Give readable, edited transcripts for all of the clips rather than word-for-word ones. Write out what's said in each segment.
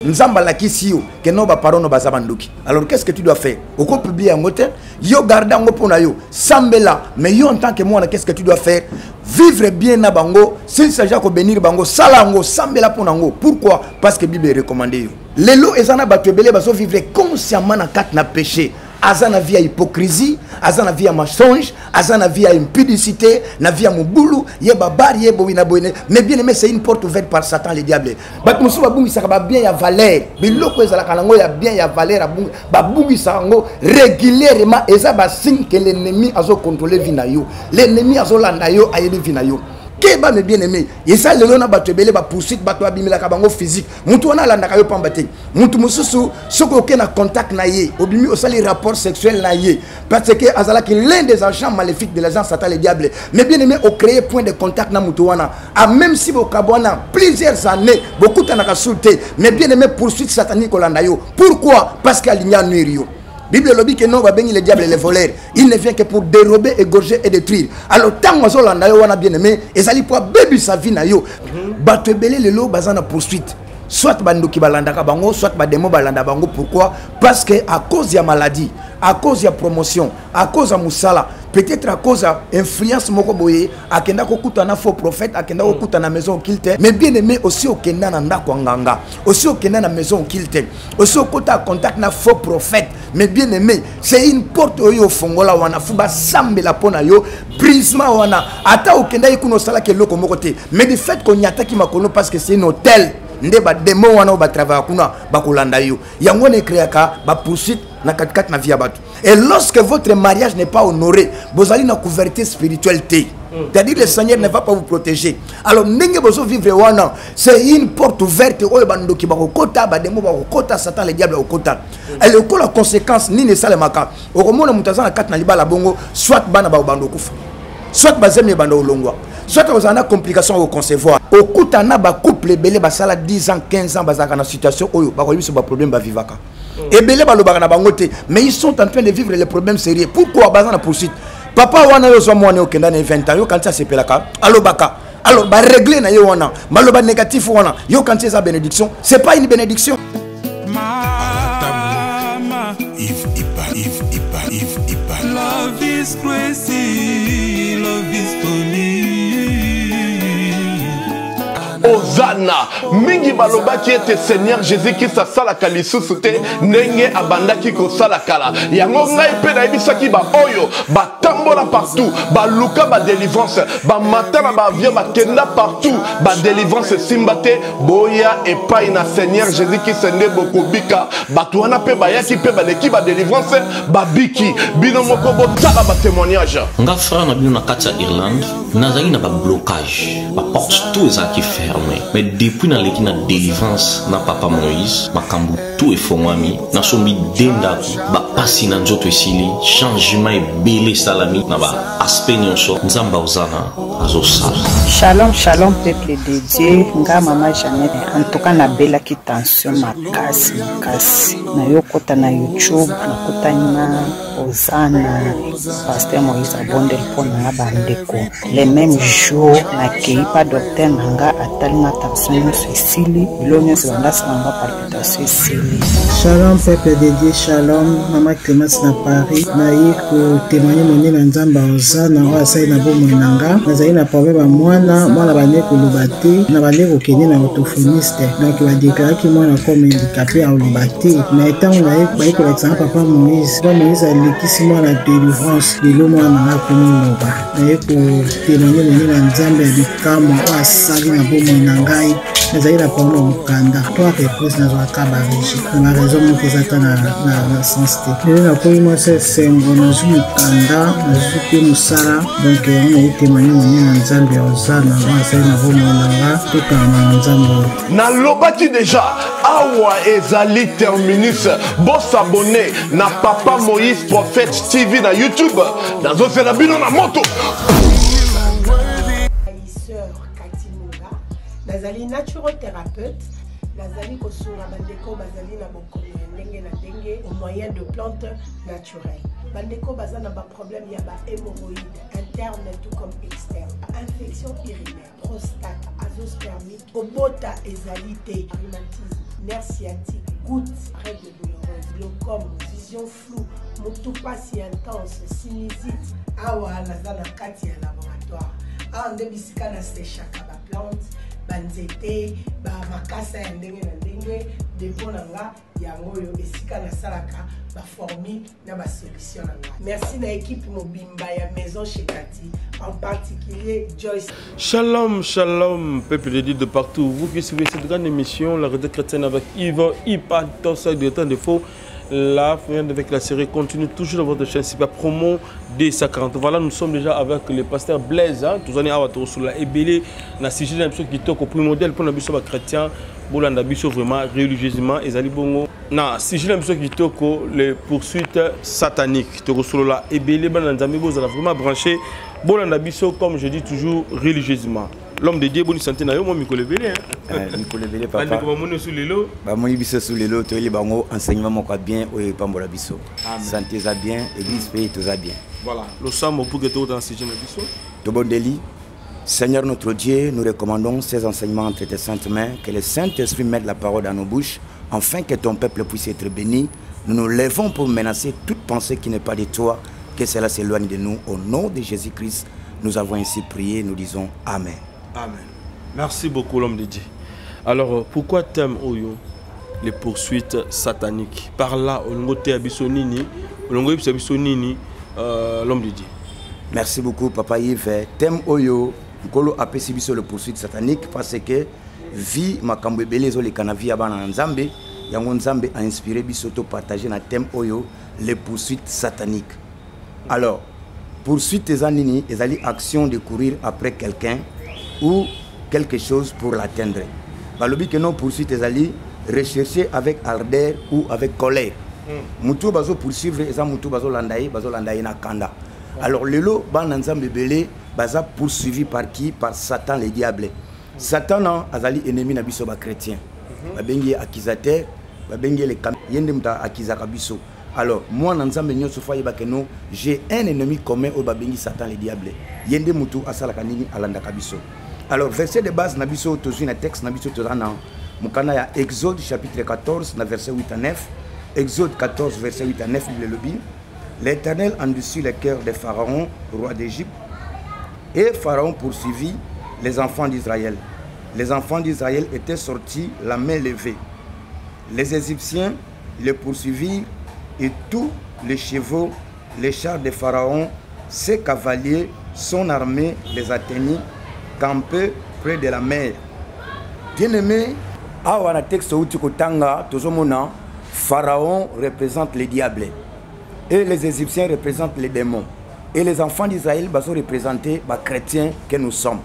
Nzamba la kisio que no ba parole no bazabanduki. Alors qu'est-ce que tu dois faire? Au coup publier en moteur, yo garda ngo pona yo, sambela, mais yo en tant que moi qu'est-ce que tu dois faire? Vivre bien na bango, s'il s'agit de bénir bango, salango, sambela ponango. Pourquoi? Parce que Bible est recommandé. Lelo ezana batwebele baso vivre consciemment na kat na péché. Azana via hypocrisie, azana via mensonge, azana via impudicité, na via mubulu, yeba bar yeba wina boine. Mais bien aimé, c'est une porte ouverte par Satan le diable. Bat musu babungi sakaba bien ya valeur. Biloko ezala kanango ya bien ya valeur abungi. Babungi sango régulièrement eza ba signe que l'ennemi azo contrôler vina yo. L'ennemi azo landa yo ayede vina yo. Keba me bien aimé, yesa lelo na batwebele ba poursuite batwa bimela ka bango physique. Mutu wana landa ka yo pambate. Mutu mususu soko ke na contact na ye, obimi osali rapport sexuel na ye parce que azala ki l'un des agents maléfiques de l'agent Satan le diable. Mais bien aimé, au créer point de contact na mutu wana. Ah même si vous kabwana plusieurs années, beaucoup tanaka souté, mais bien aimé poursuite satanique olanda yo. Pourquoi? Parce qu'il y a nuirio. Bible le dit que non va bénir le diable et les voleurs. Il ne vient que pour dérober, égorger et détruire. Alors tant que Zolanda yo wana bien aimé, et ça lui pour baby sa vie na yo. Batebele le lo bazana poursuite. Soit bandoki balandaka bango, soit bademo balanda bango. Pourquoi? Parce que à cause de la maladie, à cause de la promotion, à cause de musala, peut-être à cause de l'influence moko boye, akenda kokuta na faux prophète, akenda kokuta na maison kilte, mais bien aimé aussi au kenda na ndako nganga, aussi au kenda na maison kilte, aussi au kota contact na faux prophète, mais bien aimé, c'est une porte au fongola wana fuba sambela pona yo, prisma wana, ata au kenda ikuno sala ke loko moko te, mais du fait qu'on y attaque makono parce que c'est un hôtel. Nde ba demo wana ba travail kuna ba kolanda yo yango ne créaka ba poursuite na 4 na via batu. Et lorsque votre mariage n'est pas honoré, vous allez na couverture spirituelle té. C'est-à-dire le Seigneur ne va pas vous protéger. Alors ndenge bozo vivre wana, c'est une porte ouverte oyo bandoki ba kokota ba demo ba kokota Satan le diable kokota. Et le ko la conséquence ni ne salemaka. Okomona mutazana 4 na libala bongo, soit bana ba bando kufa. Soit bazemi bando olongwa. Soit vous avez des complications au concevoir. Au coup, on a un couple belé basala 10 ans, 15 ans, basala dans situation où il y a un problème vivaka. Et belé balobana bangote, mais ils sont en train de vivre les problèmes sérieux. Pourquoi basana poursuite? Papa wana yo zo mwana okenda na 20 ans, yo quand ça sepelaka, alobaka. Alors ba régler na yo wana, maloba négatif wana, yo quand c'est sa bénédiction, c'est pas une bénédiction. Love is crazy, love is funny. Ozana mingi balobaki ete Seigneur Jésus-Christ asalaka lisusu te ndenge abandaki kosalakala yango ngai pe nayebisaki ba oyo batambola partout baluka ba délivrance ba matana ba avion bakenda partout ba délivrance simba te boya epai na Seigneur Jésus-Christ nde bokobika bato wana pe bayaki pe baleki ba délivrance babiki bino moko botala ba témoignage nga frère na bino na kati ya Irlande nazali na ba blocage ba porte tout ezalaki fermé. Mais depuis na leki na délivrance na papa Moïse makambu tout efongwami na sombi dendaku ba pasi na nzoto esili changement ebele salami na ba aspect nyonso nzamba ozana azosala. Shalom shalom peuple de Dieu, nga mama Jeannette en tout cas na belaki tension makasi na yokota na YouTube na kota na Ozana pasteur Moïse abondel pona bandeko les mêmes jours na keipa docteur nanga atalinga tension esili bilonyo sibanda sanga palpitation esili. Shalom peuple de Dieu, shalom mama Clémence na Paris na yiko témoigner moni na nzamba Ozana na wasai na bomo nanga nazali na problème mwana bane kolobate na bane kokende na orthophoniste donc va déclarer que moi na comme handicapé à olobate na etango na ye ko l'exemple papa Moïse alekisi moi na délivrance lelo mwana na konoloba na ye ko témoigner moni na nzambe ya bikamo asali na bomo na ngai nazali na problème mokanda toi repose na zoaka ba régie na raison moko ezata na sens te lelo na koyi moi c'est sengo na zu mokanda na zu pe musala donc on a témoigné moni na nzambe Ozana na bomonanga tokanga nzambe na lobaki déjà awa ezali terminus boss abonné na papa Moïse Prophète TV na YouTube nazo fela bino na moto sœur Katimura nazali naturothérapeute nazali kosunga bandeko bazali na bokono ndenge na ndenge au moyen de plantes naturelles. Bandeko bazana ba problème ya ba hémorroïdes interne tout comme externe, infection urinaire, prostate, azoospermie, obota ezalité, rhumatisme, nerf sciatique, goutte, règles douloureuses, glaucome, vision floue, motupa si intense, sinusite. Awa naza na kati ya laboratoire. Awa nde bisika na séchaka ba plante, ba nzete, ba makasa ya ndenge na ndenge, depo na nga yango yo esika na salaka ba formule na ba solution na nga. Merci na équipe mobimba ya Maison chez Cathy, en particulier Joyce. Shalom, shalom, peuple de Dieu de partout. Vous qui suivez cette grande émission, la retraite chrétienne avec Yvan Ipatos, de temps de faux. La fin avec la série continue toujours dans votre chaîne, c'est pas promo des 50. Voilà, nous sommes déjà avec le pasteur Blaise. Tous les années, sur la ébélé, na sujet d'un qui toque au premier modèle pour l'ambition chrétien, pour l'ambition vraiment religieusement, et ali bongo. Na sujet d'un qui toque les poursuites sataniques. Tu sur la ébélé, ben les amis, vous allez vraiment brancher. Bon l'ambition, comme je dis toujours, religieusement. L'homme de Dieu, bon santé, na yo, moi, Nicolas Bélé. Nicolas Bélé, papa. Comment sous les lots? Bah, moi, biso sous les lots, tu es bango, enseignement, mon quoi bien, ou pambola biso. Santé, ça bien, église, pays, tout ça bien. Voilà. Le sam pour que tu aies dans ce genre de biso. Tout bon délit. Seigneur notre Dieu, nous recommandons ces enseignements entre tes saintes mains, que le Saint-Esprit mette la parole dans nos bouches, afin que ton peuple puisse être béni. Nous nous levons pour menacer toute pensée qui n'est pas de toi, que cela s'éloigne de nous. Au nom de Jésus-Christ, nous avons ainsi prié, nous disons Amen. Amen. Merci beaucoup l'homme de Dieu. Alors, pourquoi thème Oyo les poursuites sataniques? Par là, l'homme de Dieu. Merci beaucoup, Papa Yves. Thème Oyo, Nkolo appelle sur le poursuite satanique parce que vie makambo ebele zo le kanavi abana nzambe yango nzambe a inspiré bisoto partager na thème Oyo les poursuites sataniques. Alors, poursuite ezanini ezali action de courir après quelqu'un ou quelque chose pour l'atteindre. Balobi que non poursuite ezali rechercher avec ardeur ou avec colère. Mutu bazo poursuivre eza mutu bazo landaye na kanda. Alors lelo ban nzambe belé baza poursuivi par qui? Par Satan le diable. Satan azali ennemi na biso ba chrétien. Ba bengi accusateur, ba bengi le yende muta akizaka biso. Alors moi nzambe nyoso fa yeba que non, j'ai un ennemi commun au ba bengi Satan le diable. Yende mutu asala kanini alanda kabiso. Alors verset de base na biso tozu na texte na biso tozana mukana ya Exode chapitre 14 na verset 8 à 9. Exode 14 verset 8 à 9 Bible le dit. L'Éternel endurcit le cœur de Pharaon, roi d'Égypte, et Pharaon poursuivit les enfants d'Israël. Les enfants d'Israël étaient sortis la main levée. Les Égyptiens les poursuivirent et tous les chevaux, les chars de Pharaon, ses cavaliers, son armée les atteignit, campés près de la mer. Bien-aimé, awa na texte uti kotanga tozomona Pharaon représente les diables et les Égyptiens représentent les démons et les enfants d'Israël sont représentés par chrétiens que nous sommes.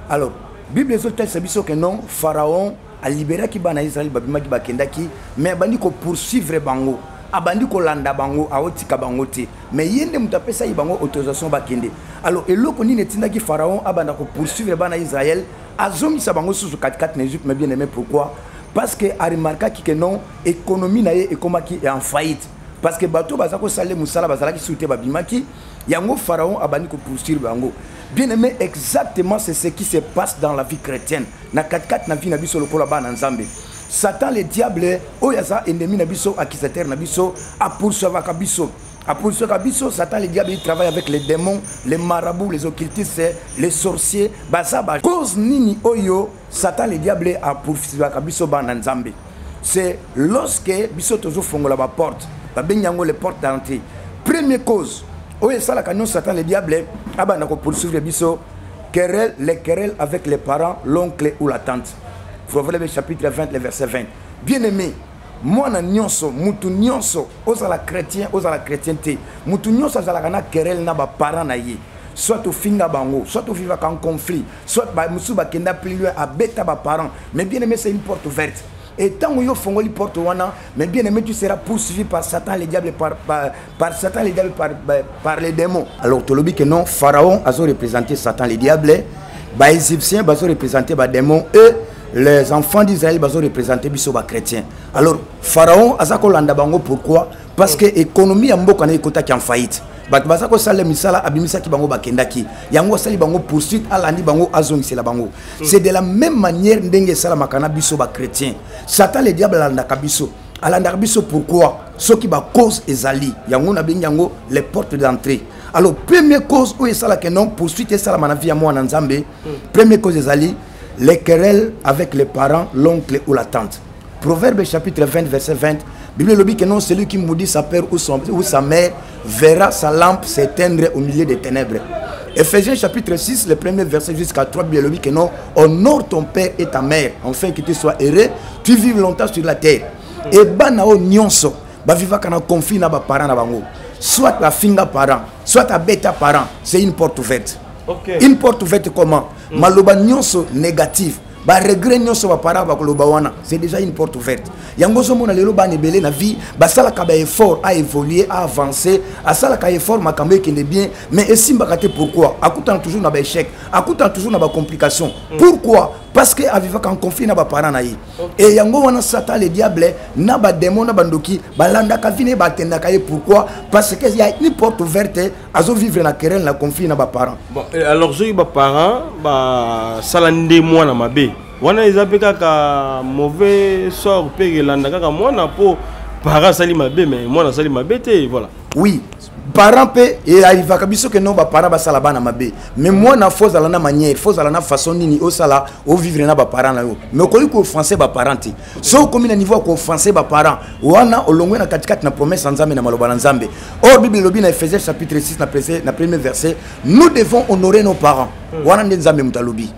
Alors, Bible est que non, Pharaon a libéré qui bana Israël babima ki bakendaki mais abandi ko poursuivre bango abandi ko landa bango aotika bango te mais yende mutapesa bango autorisation bakende. Alors eloko ni netinda ki Pharaon abanda ko poursuivre bana Israël azomisa bango sous 4 en Égypte mais bien aimé pourquoi? Parce que a remarqué que non économie na ye ekomaki est en faillite parce que bateau bazako salé musala bazalaki souté babimaki yango Pharaon abandi ko poursuivre bango. Bien aimé, exactement c'est ce qui se passe dans la vie chrétienne. Na 4 na vie na biso lokola bana nzambe. Satan le diable oyaza ennemi na biso accusateur na biso a poursuivre ka biso. A poursuivre ka biso Satan le diable il travaille avec les démons, les marabouts, les occultistes, les sorciers. Basaba cause nini oyo Satan le diable a poursuivre ka biso bana nzambe. C'est lorsque biso tozo fongola ba porte, ba benyango les portes d'entrée. Première cause oyo sala ka non Satan le diable abana ko poursuivre biso querelle, les querelles avec les parents, l'oncle ou la tante. Proverbe chapitre 20, le verset 20. Bien-aimé, moi na nyonso, mutu nyonso, osala chrétien, osala chrétienté. Mutu nyonso osala kana querelle na ba parents na ye. Soit au finga bango, soit au vivre en conflit, soit ba musu ba kenda plus loin à bêta ba parents. Mais bien-aimé, c'est une porte ouverte. Et tant que vous fongoli porte wana, mais bien aimé, tu seras poursuivi par Satan le diable par Satan le diable par les démons. Alors tu le dis que non, Pharaon a représenté Satan le diable, les Égyptiens ont représenté les démons et les enfants d'Israël ont représenté les chrétiens. Alors Pharaon a kolanda bango pourquoi? Parce que l'économie a mboka na ekota qui en faillite. bato baza kosala misala abimisaki bango bakendaki yango asali bango poursuite alandi bango azongisela bango c'est de la même manière ndenge esalamaka na biso bachrétien satan le diable alandaka biso pourquoi soki bacause ezali yango na bengi yango les portes d'entrée. Alors première cause où esalaka non poursuite esalama na vie ya mwana nzambe première cause ezali les querelles avec les parents, l'oncle ou la tante. Proverbe chapitre 20 verset 20. Bible le dit que non, celui qui maudit sa père ou sa mère verra sa lampe s'éteindre au milieu des ténèbres. Ephésiens chapitre 6, le premier verset jusqu'à 3, Bible le dit que non, honore ton père et ta mère, afin que tu sois heureux, tu vives longtemps sur la terre. Et banao nyonso, ba viva kana conflit na ba parents na bango. Soit la finga parent, soit la bêta parent, c'est une porte ouverte. Okay. Une porte ouverte comment? Maloba nyonso négatif. Ba regret nyonso ba para ba koloba wana, c'est déjà une porte ouverte. Yango zo mona lelo ba nebele na vie, ba sala ka ba effort à évoluer, à avancer, à sala ka effort makambe qui est bien, mais esimba kate pourquoi? Akutan toujours na ba échec, akutan toujours na ba complication. Pourquoi? Parce que aviva kan conflit na ba parents na yi. Et yango wana satan le diable na ba démon na bandoki, ba landa ka vine ba tenda ka yi pourquoi? Parce que il y a une porte ouverte azo vivre na querelle na conflit na ba parents. Bon, alors zo ba parents ba salande moi na mabe. Wana ezapeka ka mauvais sort pe landa ka mwana po parents sali mabe mais mwana sali mabe te voilà. Oui. Parents pe et arrive à biso que non ba parents ba sala bana mabe mais moi na faux ala na manière faux ala na façon nini au sala au vivre na ba parents na yo mais ko ko offenser ba parents ti so comme na niveau ko offenser ba parents wana olongwe na katikati na promesse nzambe na maloba nzambe or bible lobi na Ephésiens chapitre 6 na premier verset nous devons honorer nos parents wana nzambe mutalobi.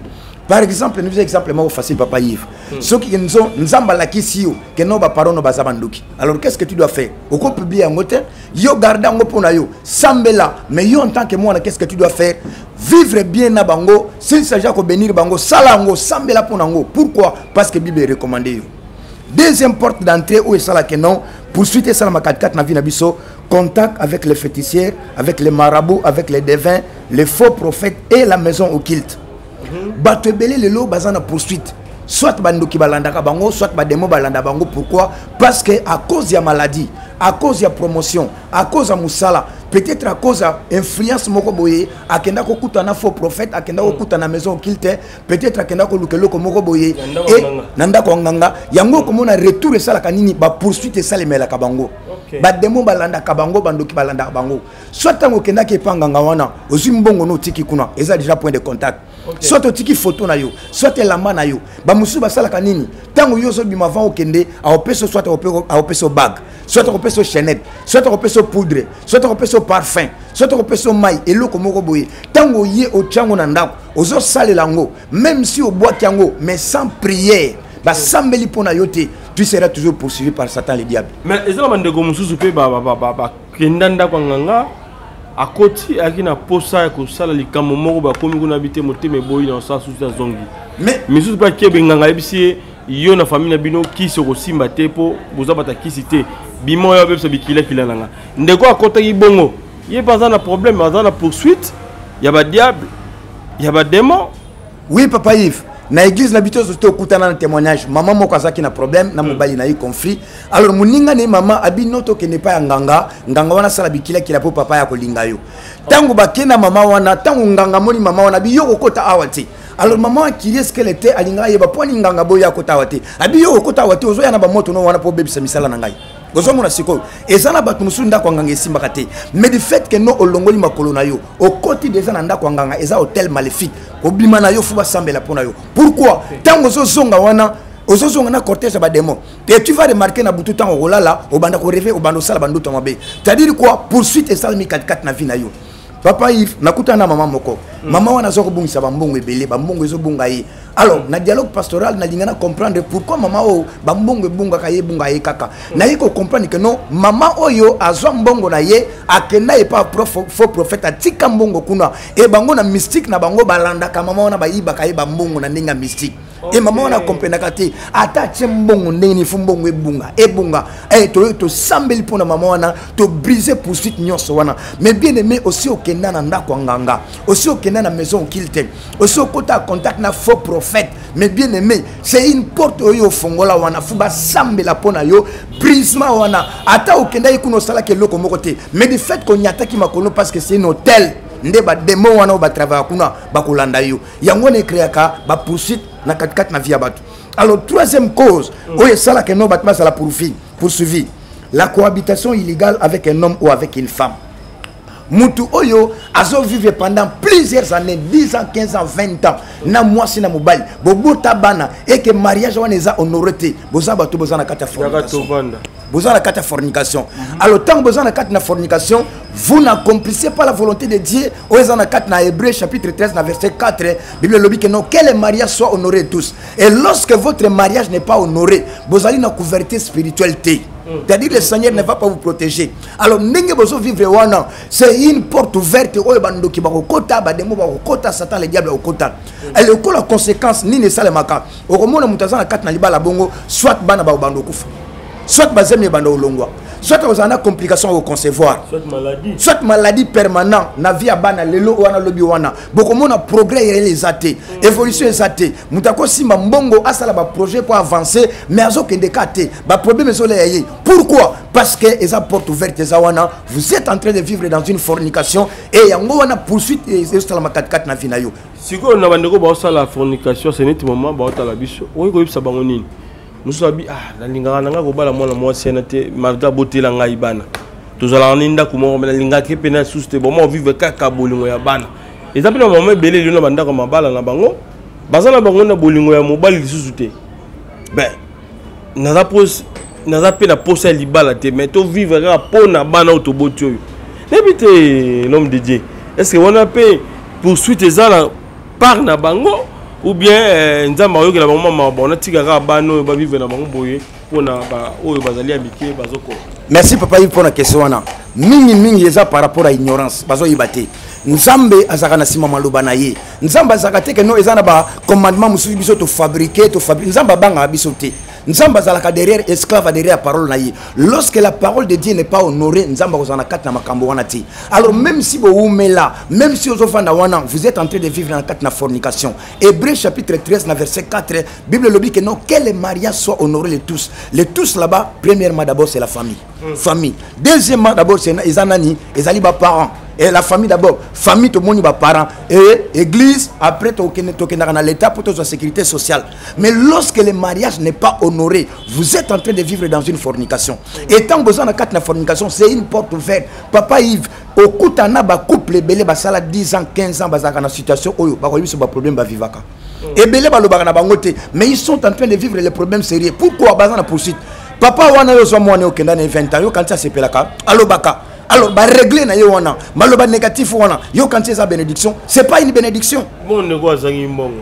Par exemple, nous avons un exemple facile, Papa Yves. Ceux qui nous ont dit que nos parents ne sont pas. Alors, qu'est-ce que tu dois faire? Au coup publier un moteur, yo garde un peu na yo, sambela, mais yo en tant que moi, qu'est-ce que tu dois faire? Vivre bien na bango, s'il s'agit de bénir bango, salango, sambela pour nango. Pourquoi? Parce que la Bible est recommandée. Deuxième porte d'entrée où est ça là que non, poursuite ça la 4 na vie na biso, contact avec les fétissiers, avec les marabouts, avec les devins, les faux prophètes et la maison occulte. Bato ebele lelo bazana poursuite soit bandoki balandaka bango soit bademo balanda bango pourquoi parce que à cause de la maladie à cause de la promotion à cause de musala peut-être à cause de l'influence moko boye akenda ko kutana faux prophète akenda ko kutana maison occulte peut-être akenda ko lukelo ko moko boye et nanda ko nganga yango ko mona retour ça la kanini ba poursuite ça le mela ka bango ba demo balanda ka bango bandoki balanda bango soit tango kenda ke panganga wana ozi mbongo no tiki kuna eza déjà point de contact. Soit au tiki photo na yo, soit la main na yo. Ba musu ba sala kanini. Tango yo so bima van okende, a opeso soit a opeso bag, soit a opeso chaînette, soit a opeso poudre, soit a opeso parfum, soit a opeso maille et loko moko boye. Tango yé o chango na ndako, ozo sale lango, même si au bois kiango, mais sans prière, ba sambeli pona yote, tu seras toujours poursuivi par Satan le diable. Mais ezala bandeko mususu pe ba kendanda kwa nganga à côté akina posa ko sala likamo moko ba komi kuna bité moteme boyi na sa susa zongi mais sous pas kebe nganga ebisi yo na famille na bino ki se ko simba te po boza bata kisité bimo yo bebso bikila kilananga ndeko akota ibongo ye pas na problème pas na poursuite ya ba diable ya ba démon. Oui Papa Yves. Na église n'habite surtout au kutana na témoignage maman moko azaki na problème na mobali na yi conflit alors muninga ne maman abinoto ke ne pas nganga wana sala bikila kila po papa ya kolinga yo tango bakena maman wana tango nganga moni maman wana bi yo kokota awati alors maman akili est-ce qu'elle était alinga yeba poni nganga boya kota awati abi yo kokota awati ozo yana ba moto no wana po bebisa misala na ngai gozo mona siko ezana batu musunda kwa nganga esimba kate mais du fait que no olongoli makolo na yo au côté des ananda kwa nganga eza hôtel maléfique obima na yo fuba sambela pona yo pourquoi tango zo zonga wana ozozonga na cortège ba démon et tu vas remarquer na butu tango olala obanda ko rêver obanda sala bandu to mabe c'est-à-dire quoi poursuite et salmi 4 na vie na yo. Papa Yves nakuta na maman moko maman wana zo kobungisa bambongo ebele bambongo ezo bunga ye alors na dialogue pastoral na lingana comprendre pourquoi maman o bambongo bunga ka ye bunga ye kaka na yiko comprendre que non maman oyo azwa mbongo na ye akenda e pas faux prophète atika mbongo kuna e bango na mystique na bango balanda ka maman wana ba yiba ka ye bambongo na ndinga mystique Et maman on a compris nakati ata tchembongo ndeni fumbongo ebunga to sambeli pona maman wana to briser poursuite nyonso wana. Mais bien aimé aussi au kenda na ndako nganga, aussi au kenda na maison kilte, aussi au kota contact na faux prophète. Mais bien aimé, c'est une porte oyo fongola wana fuba sambela pona yo brisement wana ata au kenda ikuno sala ke loko mokote. Mais du fait qu'on y attaque makono parce que c'est un hôtel. Ndeba demo wana ba travailler kuna ba kolanda yo yango ne créaka ba poursuite na 4 na via batu. Alors troisième cause oye sala que no batma sala poursuivi la cohabitation illégale avec un homme ou avec une femme. Mutu oyo azo vivre pendant plusieurs années, 10 ans, 15 ans, 20 ans na mwasi na mobali bobo tabana et que mariage wana eza honoré boza bato boza na kata fornication boza na kata fornication. Alors tant boza na kata na fornication vous n'accomplissez pas la volonté de Dieu. Oeza na kata na Hébreux chapitre 13 na verset 4 Bible lobi que non que les mariages soient honorés tous. Et lorsque votre mariage n'est pas honoré bozali na couverture spirituelle. C'est-à-dire le Seigneur ne va pas vous protéger. Alors ndenge bozo vivre wana c'est une porte ouverte oyo bando ki bakokota bademo bakokota Satan le diable okota. Et le ko la conséquence ni ne salemaka okomona mutaza na kata na libala bongo soit bana ba bando kufa soit bazemi bando olongwa soit vous avez complication au concevoir soit maladie permanente na vie bana lelo wana lobi wana beaucoup mon progrès les athées évolution les athées mutako simba mbongo asala ba projet pour avancer mais azo kende kate ba problème soleil. Pourquoi? Parce que les portes ouvertes wana vous êtes en train de vivre dans une fornication et yango wana poursuite et c'est la 4 na vina yo siko na bandeko ba sala fornication c'est net moment ba otala biso oyi ko yipsa bango nini musabi la lingaka nanga ko bala mwana mwasi ena te malgré botela ngai bana tozala ninda ko mo na lingaka ke pena suste bon mo vivre kaka bolingo ya bana exemple na moment belé lino banda ko mabala na bango bazana bango na bolingo ya mobali lisusu te ben naza pe na posa libala te mais to vivre ka pona bana autoboti oyo nebite l'homme de Dieu est-ce que on a pe poursuite ezala par na bango ou bien nzamba oyo la maman bon tika bano ba vivre na bango boye pona ba oyo bazali amike bazoko. Merci papa pour la question wana mingi eza par rapport à ignorance bazo yibate nzambe azaka na sima maloba na ye nzamba azaka te que no eza na ba commandement mususu biso to fabriquer nzamba banga biso te nzamba azalaka derrière esclave derrière la parole na ye. Lorsque la parole de Dieu n'est pas honorée nzamba kozana kata na makambo wana te. Alors même si vous là même si vous ofanda wana vous êtes en train de vivre dans kata na fornication. Hébreux chapitre 13 na verset 4 Bible le dit que non que les mariages soient honorés les tous là-bas premièrement d'abord c'est la famille. Famille. Deuxièmement d'abord c'est les anani les aliba parents. Et la famille d'abord, famille tout le monde va parents et église après dans l'état pour la sécurité sociale. Mais lorsque le mariage n'est pas honoré, vous êtes en train de vivre dans une fornication. Et tant que vous avez une fornication, c'est une porte ouverte. Papa Yves, au coup de ba couple belé ba sala 10 ans, 15 ans bazaka na situation oyo ba koyibi ba problème ba vivaka. Et belé ba lobaka na bangote, mais ils sont en train de vivre les problèmes sérieux. Pourquoi bazana poursuite? Papa wana yo so mwana yo kenda na 20 ans yo quand ça se pelaka alobaka. Alors, bah régler na yo wana, maloba négatif wana, yo quand c'est sa bénédiction, c'est pas une bénédiction. Bon ne quoi azangi mbongo.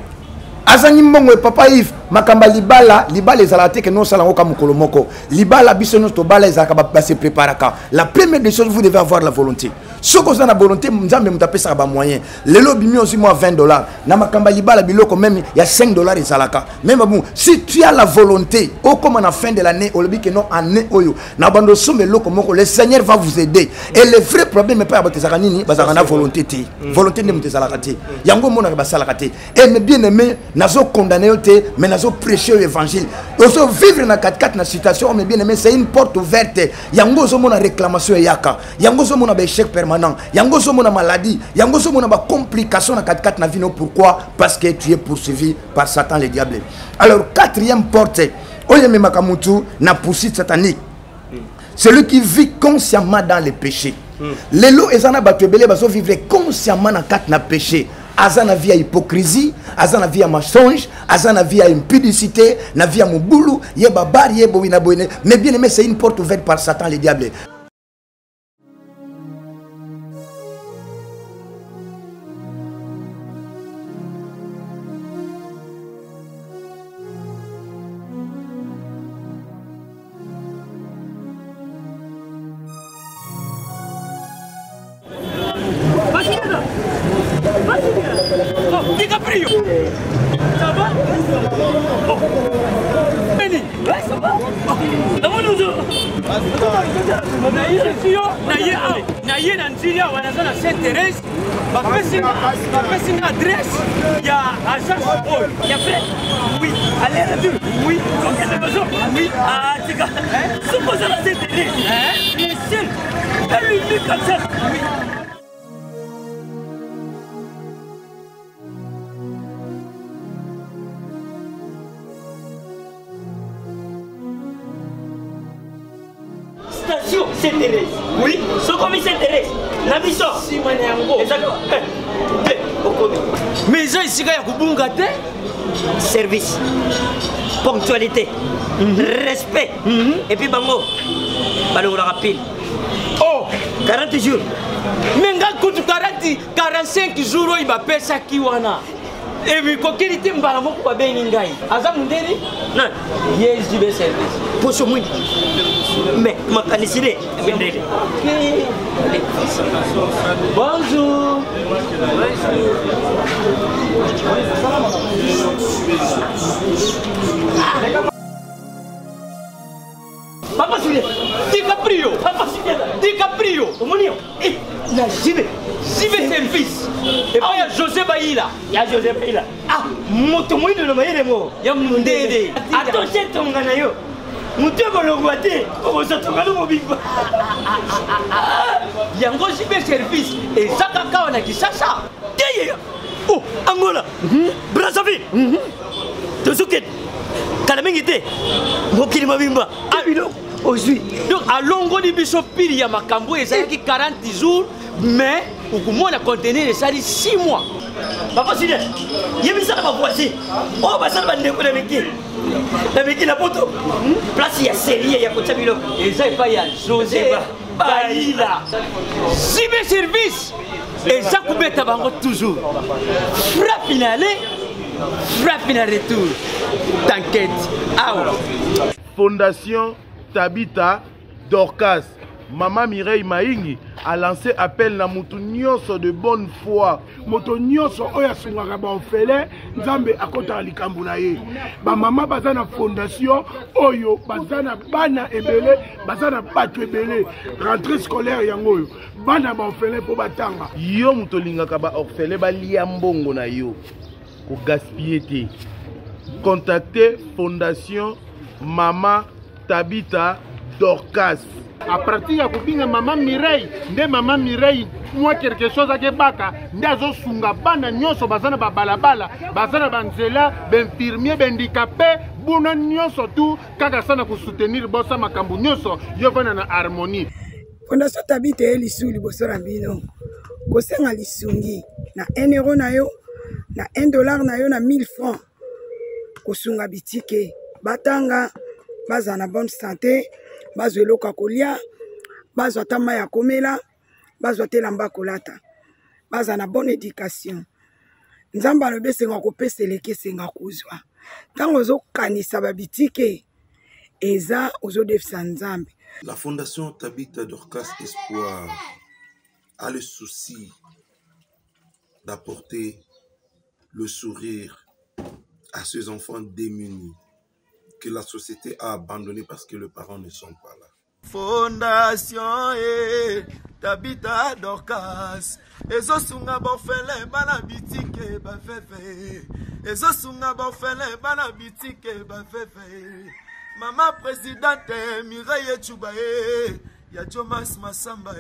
Azangi mbongo papa Yves, makamba libala ezalate que non sala ngoka mukolo moko. Libala biso no to bala ezaka ba se préparaka. La première des choses vous devez avoir la volonté. Ce que vous avez la volonté, nzambe mutapesa ba moyen. Lelo bimi aussi moi $20. Na makamba libala biloko même il y a $5 ezalaka. Même bon, si tu as la volonté, au comme à la fin de l'année, au lebi que non année oyo, na bando sombe loko moko, le Seigneur va vous aider. Et le vrai problème n'est pas about zakanini, bazaka na volonté te. Volonté ne mutezalaka te. Yango mona ba salaka te. Et me bien aimé, nazo condamner te, mais nazo prêcher l'évangile. Ozo vivre na 4 na situation, mais bien aimé, c'est une porte ouverte. Yango zo mona réclamation yaka. Yango zo mona ba échec permanent. Yango zo mona maladie. Yango zo mona ba complication na 4 na vie. Pourquoi? Parce que tu es poursuivi par Satan le diable. Alors quatrième porte, oyeme makamutu na poursuite satanique. Celui qui vit consciemment dans les péchés. Lelo ezana batwebele baso vivre consciemment na 4 na péché. Azana via hypocrisie, azana via mensonge, azana via impudicité, na via mubulu, yeba bar yebo wina boine. Mais bien aimé, c'est une porte ouverte par Satan le diable. naye na nzili awa naza na Saint Thérèse bapesi nga adresse ya agence oyo ya vrai oui aller retour oui kokende bezo oui tika soko za na Saint Thérèse le seul et l'unique comme ça oui. Station Saint-Thérèse. Oui, ce commis Saint-Thérèse. Nabiso. Mais ça ici il y a Kubungate. Service. Ponctualité. Respect. Et puis bango. Balo rapide. Oh, 40 jours. Mais nga kutu 45 jours il va payer ça qui wana. Et puis quand il était mbala moko ba beningai. Aza mundeli? Non. Yes, du service. Pour ce monde. Mais ma canicine. Bonjour. Papa Sule, DiCaprio. Papa Sule, DiCaprio. Omonio. Eh, la Jibe service. Et puis il y a José Baïla. Il y a José Baïla. Ah, moto moi de le mo. Ya mundede. Attention ton ganayo. Mutego longwate. Comment ça ton ganayo bigba. Yango Jibe service. Et ça kaka on a qui ça. Teye. Oh, Angola. Brazzaville. Tozuket. Kalamingite. Mokili mabimba. Abilo. Aujourd'hui. Donc à longo di biso pili ya makambo ezaki 40 jours mais au comment la contenir ça 6 mois. Papa Sile. Yebisa na voici. Oh ba ça ba ndeko na meki. Na meki la poto. Place ya série ya kota bilo. Eza pa ya José Baïla. Cibe service. Eza kubeta bango toujours. Frappe finale. Frappe finale retour. T'inquiète. Ah. Fondation Tabita Dorcas, Maman Mireille Maingi a lancé appel na mutu nyonso de bonne foi. Moto nyonso oya sungaka ba ofele nzambe akota likambu na ye. Ba mama bazana fondation oyo bazana bana ebele bazana batu ebele rentrée scolaire yango oyo bana ba ofele po batanga. Yo muto lingaka ba ofele ba lia mbongo na yo ko gaspiller te. Contactez Fondation Mama Tabita Dorcas. À partir ya kubinga Maman Mireille, nde Maman Mireille moi quelque chose ake baka ndazo sunga bana nyonso bazana ba balabala, bazana banzela, benfirmier, bendicapé, buna nyonso tu kaka sana ku soutenir bossa makambu nyonso yo vana na harmonie. Fondation Tabita elisu liboso rambino. Kosenga lisungi na 1 euro na yo, na 1 dollar na yo na 1000 francs. Kosunga bitike batanga baza na bonne santé, bazo eloka kolia, bazo atama ya komela, bazo telamba kolata, baza na bonne éducation. Nzamba alobe senga kopesa eleke senga kuzwa. Tango zo kanisa babitike eza ozo defisa nzambe. La Fondation Tabita Dorcas Espoir a le souci d'apporter le sourire à ces enfants démunis que la société a abandonné parce que les parents ne sont pas là. Fondation Tabita Dorcas ezo sunga bofele bana bitike ba fefe ezo sunga bofele bana bitike ba fefe Mama présidente Mireille Chubae ya Jomas Masamba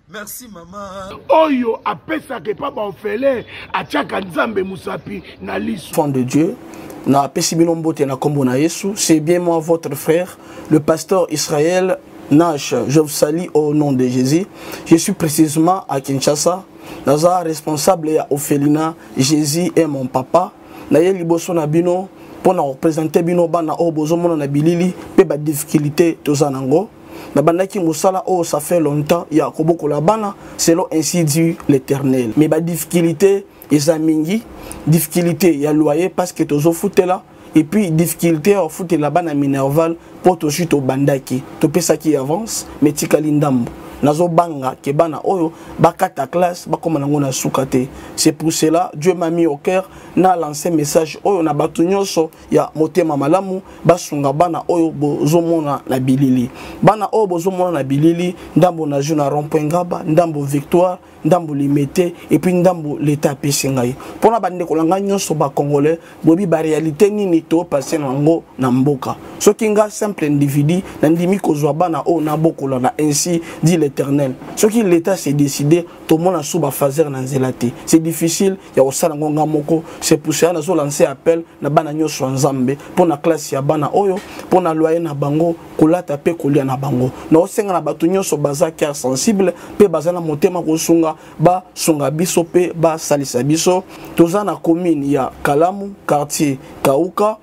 merci maman. Oyo apesa ke papa ofele achaka nzambe musapi na lisu. Enfant de Dieu. Na Pesibilombote na Kombo na Yesu, c'est bien moi votre frère, le pasteur Israël Nash. Je vous salue au nom de Jésus. Je suis précisément à Kinshasa. Naza responsable à Ophelina. Jésus est mon papa. Naye liboso na bino pour na représenter bino bana o bozomo na bilili pe ba difficulté tozanango. Na bandaki musala o ça fait longtemps ya koboko la bana selon ainsi dit l'Éternel. Mais ba difficulté ezamingi difficulté ya loyer parce que tozo foutela et puis difficulté à foutela bana minerval pour to chute au bandaki to pesa qui avance mais tikali ndambo nazo banga ke bana oyo bakata classe bakoma nango na sukate. C'est pour cela Dieu m'a mis au cœur na lancé message oyo na batu nyonso ya motema malamu basunga bana oyo bozomona na bilili. Bana oyo bozomona na bilili ndambo na jeu na rond-point Ngaba, ndambo Victoire, ndambo Limité et puis ndambo l'état pesingai. Pona bande kolanga nyonso ba congolais bobi ba réalité nini to passer nango na mboka. Soki nga simple individu na ndimi kozwa bana oyo na bokola na ainsi dit l'Éternel. Soki l'état s'est décidé to mona suba fazer na nzelate. C'est difficile ya osala ngonga moko. C'est pour ça nazo lancer appel na bana nyonso nzambe pona classe ya bana oyo pona loyer na bango kolata pe kolia na bango. Na osenga na batu nyonso baza cœur sensible pe baza na motema kosunga ba sunga biso pe ba salisa biso. Toza na commune ya Kalamu, quartier Kauka,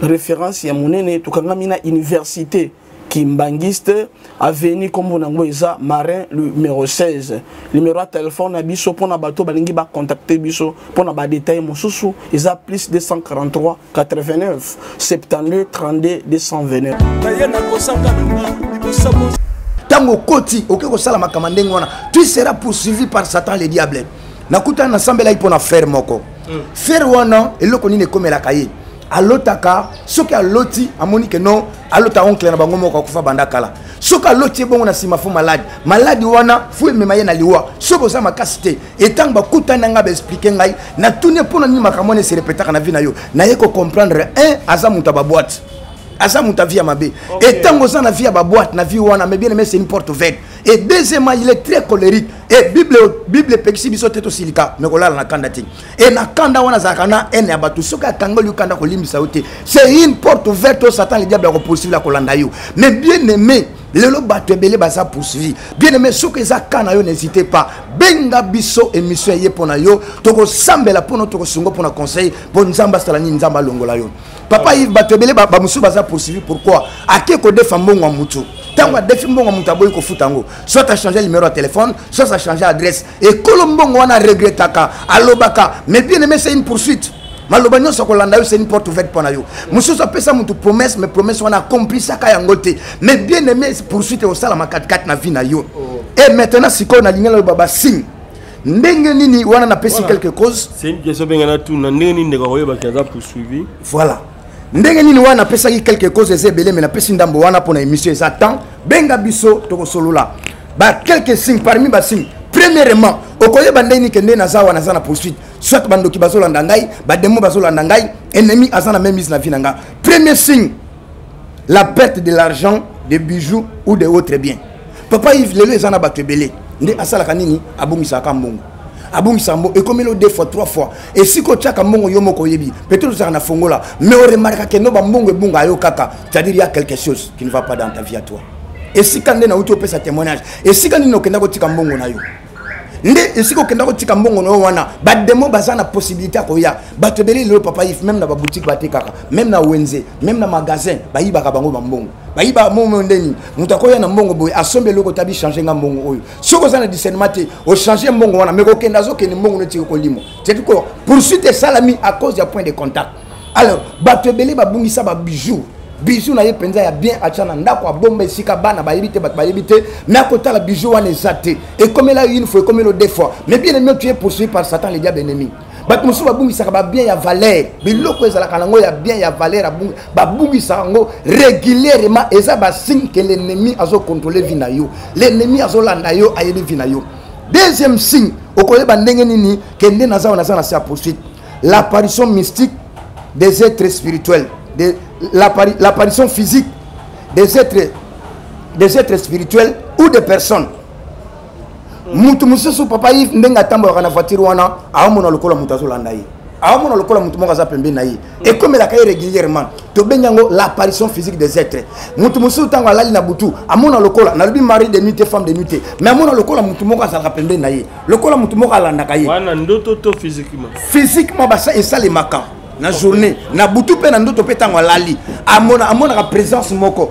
référence ya monene tukangami na université Kimbangiste, avenue comme nango eza Marin numéro 16. Numéro de téléphone na biso pona bato balingi ba contacter biso pona ba détail mosusu eza plus 243 89 72 32 229. Tango koti oke ko sala makamande ngona tu seras poursuivi par Satan le diable. Nakuta na sambela ipona faire moko. Faire wana eloko nini komela kaye. Alotaka soki aloti amoni ke non alota oncle na bango moko kufa bandakala soki aloti bongo na sima fo maladi wana fu mema ye na liwa soko za makasite etang bakuta nanga ba expliquer ngai na tune pona ni makamone se répétaka na vie na yo na ye ko comprendre un aza muta ba boîte aza muta vie mabe et tango za na vie ba boîte na vie wana mais bien aimé c'est une porte ouverte et deuxièmement il est très colérique et bible pexi biso teto silika mais kolala na kanda ti et na kanda wana zakana ene abatu soka kangoli kanda kolimbisa ote c'est une porte ouverte au Satan le diable a poursuivre la kolanda yo mais bien aimé lelo bato ebele baza poursuivi bien aimé soka za kana yo n'hésitez pas benga biso émission ye pona yo toko sambela pona toko sungo pona conseil bon nzamba sala ni nzamba longola yo papa Yves bato ebele ba musu baza poursuivi pourquoi akeko defa mbongo mutu tango defi mbongo mutu aboyi ko futango soit a changer numéro de téléphone soit a changer adresse et kolombongo wana regrettaka alobaka mais bien aimé c'est une poursuite maloba nyonso kolanda yo c'est une porte ouverte pona yo mususu apesa mutu promesse mais promesse wana accompli saka yango te mais bien aimé poursuite au sala ma 4 na vie na yo et maintenant siko na lingela baba signe ndenge nini wana na pesi quelque chose c'est une question bengana tout na ndenge nini ndeko yoba kaza poursuivi voilà ndenge nini wana pesa quelque chose ezebele mais na pesi ndambo wana pona émission ça temps benga biso toko solola ba quelques signes parmi ba signes premièrement okoye bandeni kende na zawa na zana poursuite soit bandoki bazolanda ngai ba demo bazolanda ngai ennemi azana même mise na vie nanga premier signe la perte de l'argent des bijoux ou de autres biens papa Yves lelo ezana ba tebele nde asala kanini abungisa ka mbongo abungisa mbo ekomelo 2 fois 3 fois et si ko tchaka mbongo yo moko yebi peut-être ça na fongola mais on remarque que no ba mbongo ebunga yo kaka c'est-à-dire il y a quelque chose qui ne va pas dans ta vie à toi et si quand na uto pesa témoignage et si quand no kenda ko tika mbongo na yo nde esiko kenda ko tika mbongo no wana ba demo bazana possibilité ko ya batebeli le papa Yves même na ba boutique batekaka même na wenze même na magasin bayiba ka bango mbongo bayiba momo ndeni mutakoya na mbongo boy asombe loko tabi changer nga mbongo oyo soko za na discernement te o changer mbongo wana mais ko kenda zo ke ni mbongo no tiko ko limo c'est quoi poursuite salami à cause du point de contact alors batebeli ba bungisa ba bijoux bijou na ye penza ya bien achana ndako abomba esika bana bayibite bat bayibite mais akota la bijou wana ezate et comme là une fois comme le deux fois mais bien aimé tu es poursuivi par Satan le diable ennemi bat musu babungisa ba bien ya valeur biloko ezala kanango ya bien ya valeur babungisa ngo régulièrement eza ba signe que l'ennemi azo contrôler vie na yo l'ennemi azo landa yo ayeli vie na yo deuxième signe okoyeba ndenge nini kende na za sa poursuite l'apparition mystique des êtres spirituels de l'apparition physique des êtres spirituels ou des personnes. Mutu mususu papa Yves ndenga tambo kana voiture wana aomona lokola mutazo landai aomona lokola mutu moka za pembe na yi et comme la kaye régulièrement to benyango l'apparition physique des êtres mutu mususu tango alali na butu amona lokola na lubi mari de nuit femme de nuit mais amona lokola mutu moka za pembe na yi lokola mutu moka landa kaye wana ndoto to physiquement basa esale maka na journée na butu pe na ndoto pe tango lali amona ka présence moko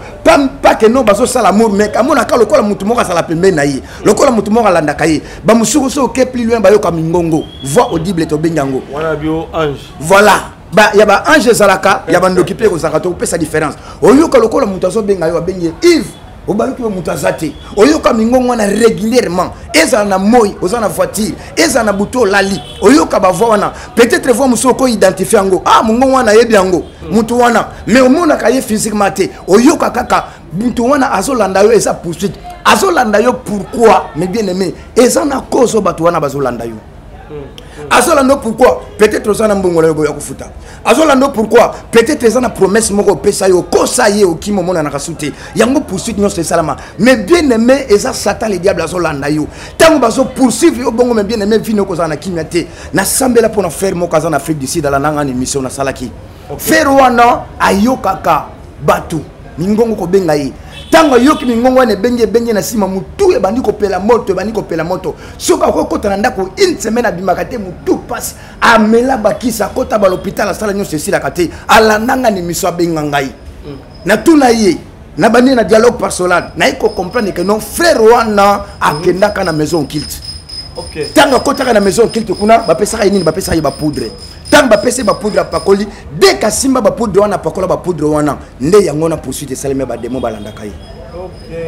pas que non bazo sala amour mais amona ka lokola mutu moko sala pembe na ye lokola mutu moko landa kaye ba musuko so ke plus loin ba yo ka mingongo voix audible to bengango wana bio ange voilà ba ya ba ange zalaka ya ba ndoki pe ko zaka to pe sa différence oyo ka lokola mutu so benga yo bengi Yves obaluki mutazate oyoka mingongo na régulièrement eza na moyi oza na voiture eza na buto lali oyoka bavoi wana peut-être voix musoko identifier yango ah mungongo wana yebi yango mutu wana mais omona ka ye physiquement te oyoka kaka mutu wana azolanda yo eza poursuite azolanda yo pourquoi mais bien aimé eza na cause bato wana bazolanda yo azolando pourquoi peut-être ozana mbongola yo ya kufuta azolando pourquoi peut-être eza promesse moko pesa yo kosa ye okimo mona na kasute yango poursuite nyonso salama mais bien aimé eza Satan le diable azolanda yo tango bazo poursuivre yo bongo mais bien aimé vino ko na kimia te na sambela pona faire moko za na Afrique du Sud la nanga ni mission na salaki faire wana ayokaka batu mingongo ko benga ye tango yoki mingongo ne benge na sima mutu e bandi ko pela moto soka ko kota na ndako une semaine abimakate mutu passe amela bakisa kota ba l'hôpital sala nyo ceci la kate alandanga ni miso benga ngai na tuna ye na bandi na dialogue personnel na iko comprendre que non frère wana akendaka na maison kilt OK tango kota na maison kilt kuna ba pesa nini ba pesa ba poudre tango ba pesa ba poudre pakoli dès ka simba ba poudre wana pakola ba poudre wana nde yango na poursuite salime ba demo balanda kai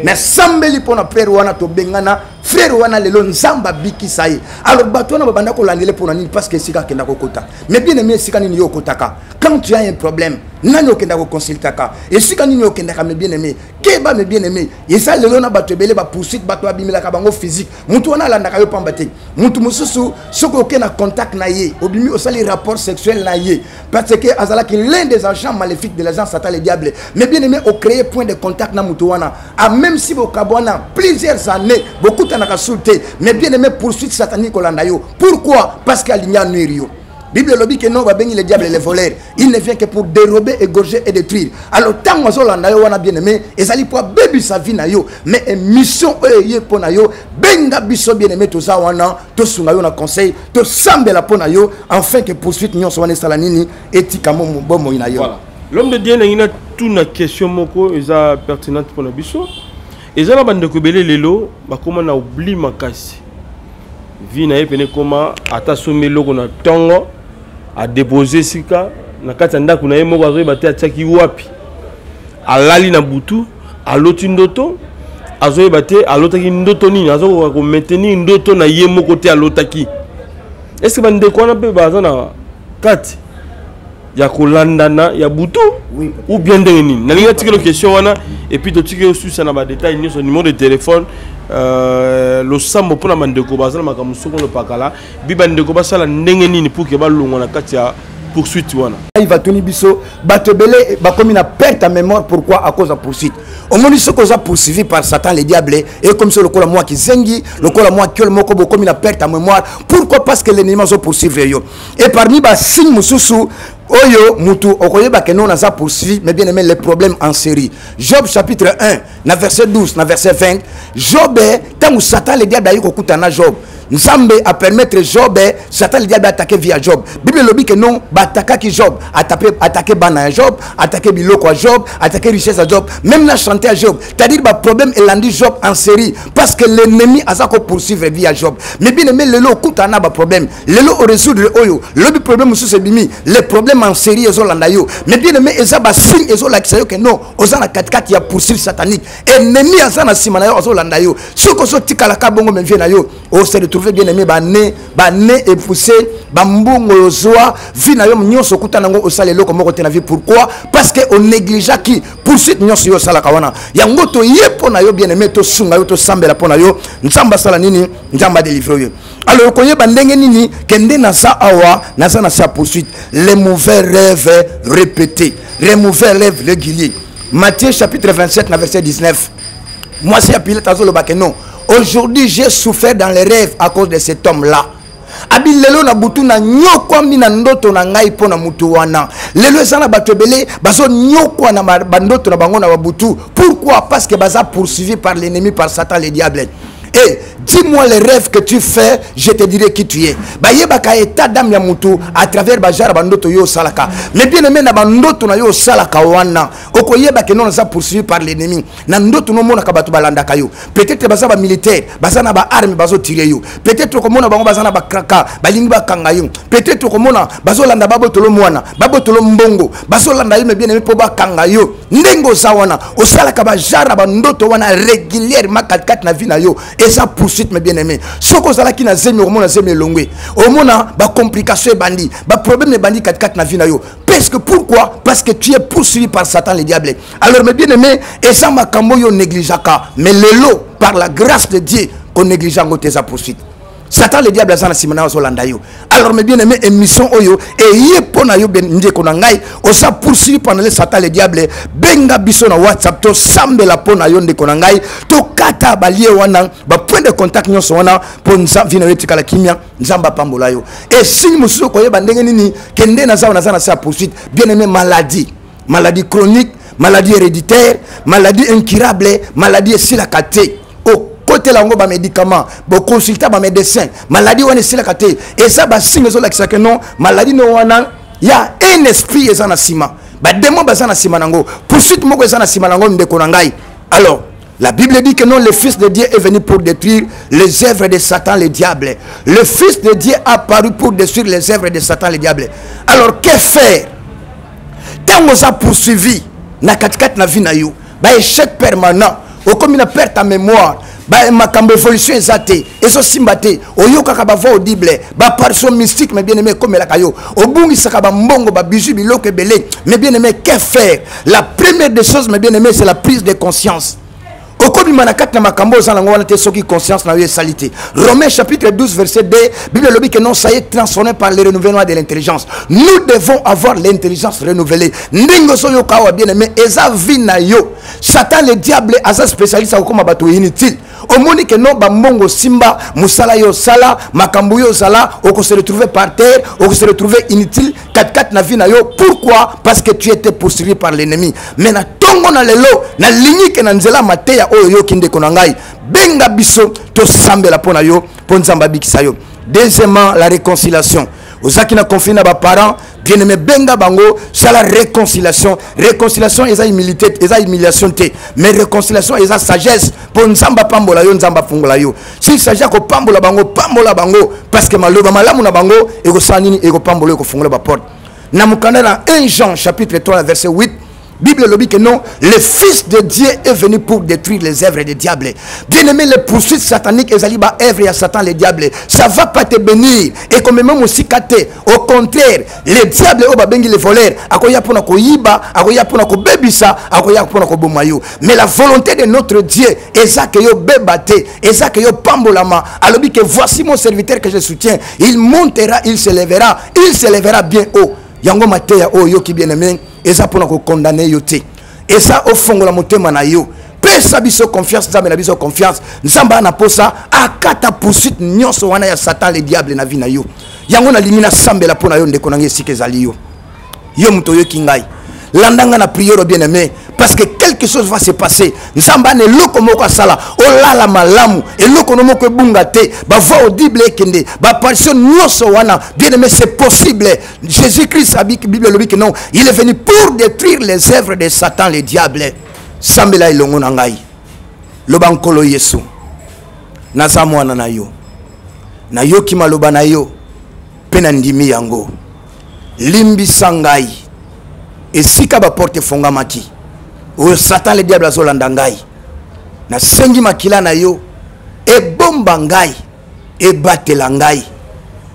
na sambeli pona père wana to bengana frère wana lelo nzamba biki sai alors bato na babanda ko landele pona nini parce que sika kenda ko kota mais bien aimé sika nini yo kotaka quand tu as un problème nani okenda ko consultaka et sika nini okenda ka mais bien aimé keba mais bien aimé yesa lelo na bato belé ba poursuite bato abimela ka bango physique mutu wana landaka yo pambate mutu mususu soko okena contact na ye obimi osali rapport sexuel na ye parce que azala ki l'un des agents maléfiques de l'agent Satan le diable mais bien aimé au créer point de contact na mutu wana même si vous avez plusieurs années, beaucoup de temps, mais bien aimé poursuite satanique au landayo. Pourquoi? Parce qu'il y a nuire. Bible le dit que non va bénir le diable et les voleurs. Il ne vient que pour dérober, égorger et détruire. Alors tant que vous avez bien aimé, et ça lui pour bébé sa vie na yo, mais mission est pour na yo, benga biso bien aimé tout ça wana, tout sunga yo na conseil, tout semble la pour na yo, afin que poursuite nyon soit salanini etika mo bomo ina yo. Voilà. L'homme de Dieu n'a tout na question moko eza pertinente pour na biso. Eza na bande ko belé lelo, ba comment na oubli makasi. Vi na epene comment ata somelo ko na tongo a déposer sika na kati ndako na ye moko azoyeba te atiaki wapi. Alali na butu, aloti ndoto, azoyeba te alotaki ndoto nini, azokoka ko maintenir ndoto na ye moko te alotaki. Est-ce que bande ko na pe baza na kati ya kolandana ya butu oui, ou bien ndengeni nalinga tikelo question wana et puis to tikelo susa na ba détail ni son numéro de téléphone lo sambo pona mandeko bazala makamusoko lo pakala bi bandeko basala ndengeni ni pour que ba longo na kati ya poursuite wana il va tenir biso batebele ba comme na perte à mémoire pourquoi à cause de poursuite au monde ce cause poursuivi par Satan le diable et comme c'est le cola moi qui zengi le cola moi que le moko comme na perte à mémoire pourquoi parce que l'ennemi va poursuivre yo et parmi ba signe mususu oyo mutu okoyeba que non za poursuivi mais bien aimé les problèmes en série. Job chapitre 1 na verset 12 na verset 20 Job tant Satan le diable ayi kokutana Job Nzambe a permettre Job Satan le diable attaquer via Job. Bible le dit que non bataka ki Job attaquer bana Job attaquer biloko à Job attaquer richesse à Job même na chanter à Job c'est-à-dire ba problème elandi Job en série parce que l'ennemi a ça ko poursuivre via Job mais bien aimé lelo kutana ba problème lelo o résoudre oyo le problème sous ce bimi les problèmes en série ezolanda yo mais bien aimé ezaba signe ezolakisa yo que non ozana katikati ya poursuivre satanique ennemi azana sima na yo ezolanda yo soko so tikala ka bongo menvie na yo o se retrouver bien aimé ba né époussé ba mbongo yozwa vie na yo nyonso kutana ngo osale loko moko te na vie pourquoi parce que on négligea qui poursuite nyonso yo sala kawana yango to yepo na yo bien aimé to sunga yo to sambela pona yo nzamba sala nini nzamba délivrer yo alors koyeba ndenge nini kende na sa awa na sa poursuite les mauvais rêves répétés les mauvais rêves réguliers. Matthieu chapitre 27 verset 19 moi c'est Pilate azolo bakeno aujourd'hui j'ai souffert dans les rêves à cause de cet homme là abi lelo na butu na nyoko mina ndoto na ngai pona mutu wana lelo sana batobele bazo nyoko na bandoto na bango na babutu pourquoi parce que baza poursuivi par l'ennemi par Satan le diable Et dis-moi les rêves que tu fais, je te dirai qui tu es. Bayebaka état d'âme ya mutu à travers bajara bandoto yo salaka. Mais bien aimé na bandoto na yo salaka wana. Okoyeba que non ça poursuivi par l'ennemi. Na ndoto no mona kabatu balanda kayo. Peut-être baza ba militaire, baza na ba arme bazo tirer yo. Peut-être ko mona bango baza na ba kraka, balingi ba kanga yo. Peut-être ko mona bazo landa babo tolo mwana, babo tolo mbongo, bazo landa yo mais bien aimé po ba kanga yo. Ndengo sa wana, o salaka bajara bandoto wana régulièrement 4 na vie na yo. Et ça poursuite mes bien-aimés. Ce que ça qui na zemi au mona zemi longwe. Au mona ba complication bandi, ba problème de bandi 4 na vie na yo. Parce que pourquoi? Parce que tu es poursuivi par Satan le diable. Alors mes bien-aimés, et ça ma kambo yo négligeaka, mais le lot par la grâce de Dieu on néglige en tes poursuite. Satan le diable azana simana zolanda yo. Alors mes bien-aimés, émission oyo et yepona yo ben ndeko ngai, on sa poursuivi pendant le Satan le diable. Benga biso na WhatsApp to sambela pona yo ndeko ngai, to kata balie wana, ba point de contact nyoso wana pour nza vina wetika la kimia, nzamba pambola yo. Et si musuko koyeba ndenge nini kende na za sa poursuite, bien-aimé maladie chronique, maladie héréditaire, maladie incurable, maladie silakate. Côté là on ba médicament, bo consulter ba médecin, maladie on est silakate. Et ça ba signe zo la que non, maladie no wana, il y a un esprit ezana sima. Ba démon bazana sima nango. Poursuite moko ezana sima nango ndeko ngai. Alors, la Bible dit que non, le Fils de Dieu est venu pour détruire les œuvres de Satan, le diable. Le Fils de Dieu a apparu pour détruire les œuvres de Satan, le diable. Alors, que faire? Tant on a poursuivi, na 4 na vie na yo, ba échec permanent, ou comme il a perdu ta mémoire, ba makambo évolution ezate, eso simbate, oyoka ka ba voix audible, ba parson mystique, mais bien aimé comme la kayo, obungi saka ba mbongo ba bijou biloko belé, mais bien aimé, que faire? La première des choses, mais bien aimé, c'est la prise de conscience. Okobi manakat na makambo za lango wana te soki conscience na yo salité. Romains chapitre 12 verset 2, Bible le dit que non ça est transformé par le renouvellement de l'intelligence. Nous devons avoir l'intelligence renouvelée. Ndingo so yo kawa bien aimé, eza vina yo. Satan le diable asa spécialiste a comme bato inutile. Au moni que non ba mbongo simba musala yo sala makambo yo sala oko se retrouver par terre, oko se retrouver inutile 4 na vie na yo. Pourquoi? Parce que tu étais poursuivi par l'ennemi. Mais na tongo na lelo na lingi ke na nzela mateya oyo yo kinde konangai benga biso to sambela pona yo ponzamba bikisa yo. Deuxièmement, la réconciliation. Ozaki na confié na ba parents bien aimé benga bango c'est la réconciliation. Réconciliation eza humilité, eza humiliation te, mais réconciliation eza sagesse pour nzamba pambola yo nzamba fungola yo. S'il s'agit ko pambola bango parce que maloba malamu na bango e ko sanini e ko pambola ko fungola ba porte. Na mukanda na 1 Jean chapitre 3 verset 8, Bible le dit que non, le Fils de Dieu est venu pour détruire les œuvres des diables. Bien aimé, les poursuites sataniques et zaliba œuvres à Satan les diables, ça va pas te bénir. Et comme même aussi kate, au contraire, les diables au babengi les voleurs, akoya pona ko yiba, akoya pona ko bebisa, akoya pona ko bomayo. Mais la volonté de notre Dieu, est ça que yo bebate, est ça que yo pambolama. Alors que voici mon serviteur que je soutiens, il montera, il s'élèvera bien haut. Yango mateya o yo ki bien aimé, eza pona ko condamner yo te. Et ça au fond la motema na yo. Pesa biso confiance, nzambe na biso confiance. Nzamba na posa akata poursuite nyonso wana ya Satan le diable na vie na yo. Yango na limina sambela pona yo ndeko nange sike zali yo. Yo muto yo kingai. Landanga na prière bien aimé parce que quelque chose va se passer. Nzamba ne loko moko sala olala malamu et loko no moko bunga te ba voix audible ekende ba passion nyonso wana bien aimé c'est possible. Jésus-Christ a dit, Bible le dit que non, il est venu pour détruire les œuvres de Satan le diable. Sambela ilongo na ngai lobankolo Yesu naza mwana na yo na yo ki maloba na yo pe na ndimi yango limbisa ngai esika ba porte fongamaki o Satan le diable azolanda ngai na sengi makila na yo e bomba ngai e batela ngai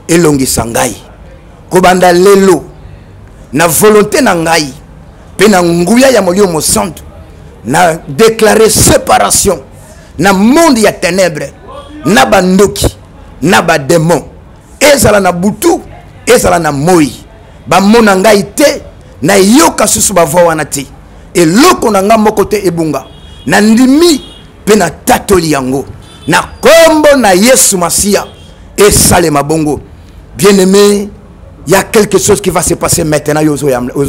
e longisa ngai kobanda lelo na volonté na ngai pe na nguya ya molio mo santo na déclarer séparation na monde ya ténèbres na bandoki na ba démon ezala na butu ezala na moi ba mona ngai te na yoka susu ba voix wana te et loko na nga moko te ebunga na ndimi pe na tatoli yango na kombo na Yesu Masia et salema bongo. Bien aimé, il y a quelque chose qui va se passer maintenant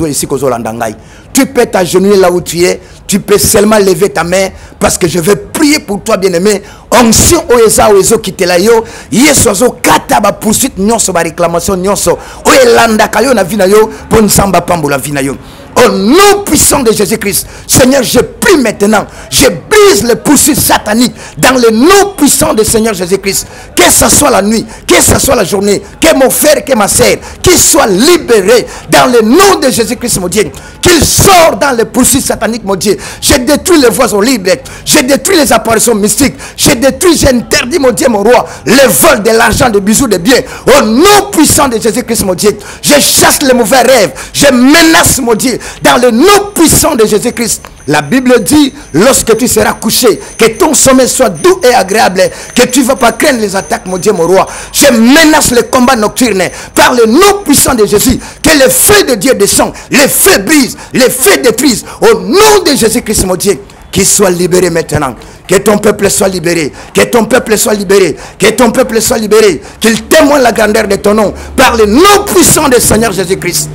ici qu'aux Hollandais. Tu peux t'agenouiller là où tu es, tu peux seulement lever ta main parce que je vais prier prier pour toi, bien-aimé. Onction oeza oezo kitela yo. Yesu azo kata ba poursuite nyonso ba réclamation nyonso. Oyelanda kayo na vina yo pour nsamba pambola vina yo. Au nom puissant de Jésus-Christ, Seigneur, je prie maintenant, je brise les poursuites sataniques dans le nom puissant du Seigneur Jésus-Christ. Que ce soit la nuit, que ce soit la journée, que mon frère, que ma sœur, qu'il soit libéré dans le nom de Jésus-Christ, mon Dieu. Qu'il sorte dans les poursuites sataniques, mon Dieu. Je détruis les voies libres, je détruis les apparitions mystiques, je détruis, j'interdis, mon Dieu, mon roi, le vol de l'argent, des bijoux, des biens. Au nom puissant de Jésus-Christ, mon Dieu, je chasse les mauvais rêves, je menace, mon Dieu, dans le nom puissant de Jésus-Christ. La Bible dit, lorsque tu seras couché, que ton sommeil soit doux et agréable, que tu ne vas pas craindre les attaques, mon Dieu, mon roi. Je menace le combat nocturne par le nom puissant de Jésus, que le feu de Dieu descend, les feux brisent, les feux détruisent, au nom de Jésus-Christ, mon Dieu. Qu'il soit libéré maintenant, que ton peuple soit libéré, que ton peuple soit libéré, que ton peuple soit libéré, qu'il témoigne la grandeur de ton nom, par le nom puissant du Seigneur Jésus-Christ.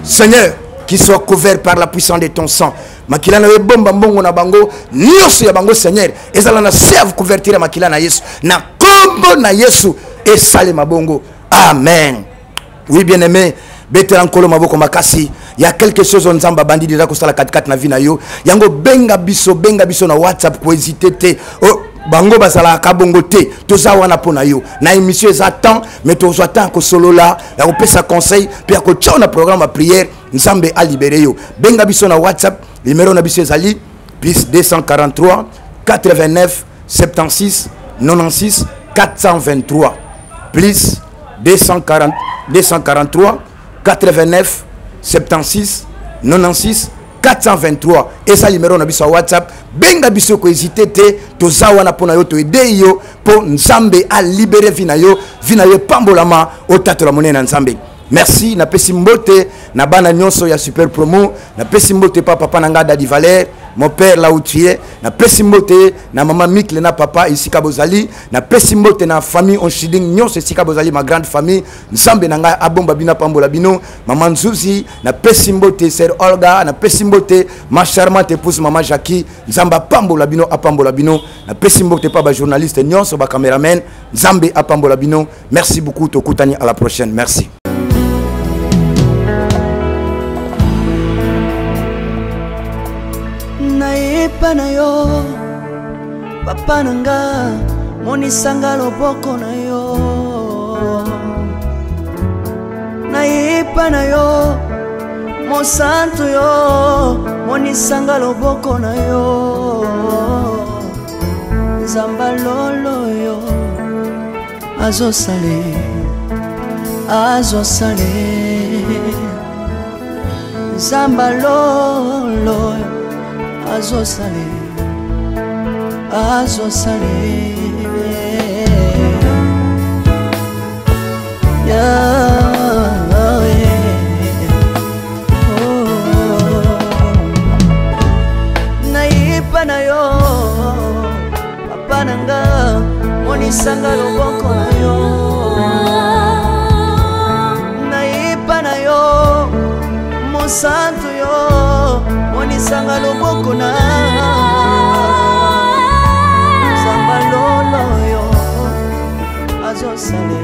Seigneur, qu'il soit couvert par la puissance de ton sang. Makila na bomba mbongo na bango nyonso ya bango Seigneur ezala na serve couverture makila na Yesu na kombo na Yesu esale mabongo. Amen. Oui, bien-aimé, betela nkolo maboko makasi. Il y a quelque chose on nzamba bandi déjà ko sala 4 na vie na yo. Yango benga biso na WhatsApp ko hésiter te. Oh, bango basala kabongo te. Toza wana pona yo. Na émission ezatan mais toza tant ko solo là, ya ko pesa conseil, puis ko tcha na programme à prière, nzambe a libéré yo. Benga biso na WhatsApp, numéro na biso ezali plus 243 89 76 96 423 plus 243 89 76 96 423. Et ça numéro na biso WhatsApp. Benga biso ko hésiter te toza wana pona yo to aider yo pour nzambe a libérer vina yo pambolama o tatola monena nzambe. Merci na pesi mbote na bana nyonso ya super promo na pesi mbote papa nanga Dadi Valère mon père là où tu es na pesi mbote na maman Mikle na papa ici kabozali na pesi mbote na famille on shiding nyonso ici kabozali ma grande famille nzambe nanga abomba bina pambola bino maman Nzuzi na pesi mbote sœur Olga na pesi mbote ma charmante épouse maman Jackie nzamba pambola bino apambola bino na pesi mbote pa ba journaliste nyonso ba cameraman nzambe apambola bino. Merci beaucoup tokutani à la prochaine. Merci. Papa na yo, papa nanga, monisanga loboko na yo. Naipa na yo, mon santo yo, monisanga loboko na yo. Zamba lolo yo, azo sale, zamba lolo yo. Azo sale, naipa na yo, papa nanga, monisanga loboko na yo. Naipa na yo, mon santo yo, monisanga loboko na zamba lolo yo. Azo sale,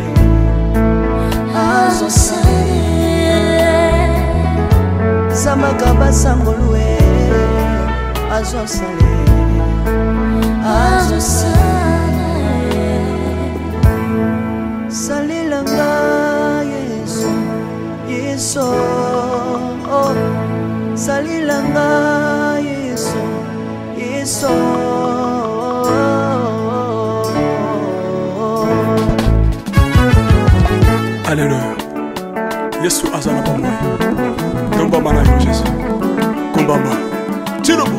zamba kaba sangolwe. Azo sale, salilanga Yesu, Yesu, oh. Salilanga Yesu, Yesu. Alléluia. Yesu azana bomwe. Komba mana yo Jésus. Komba ma. Tirobo.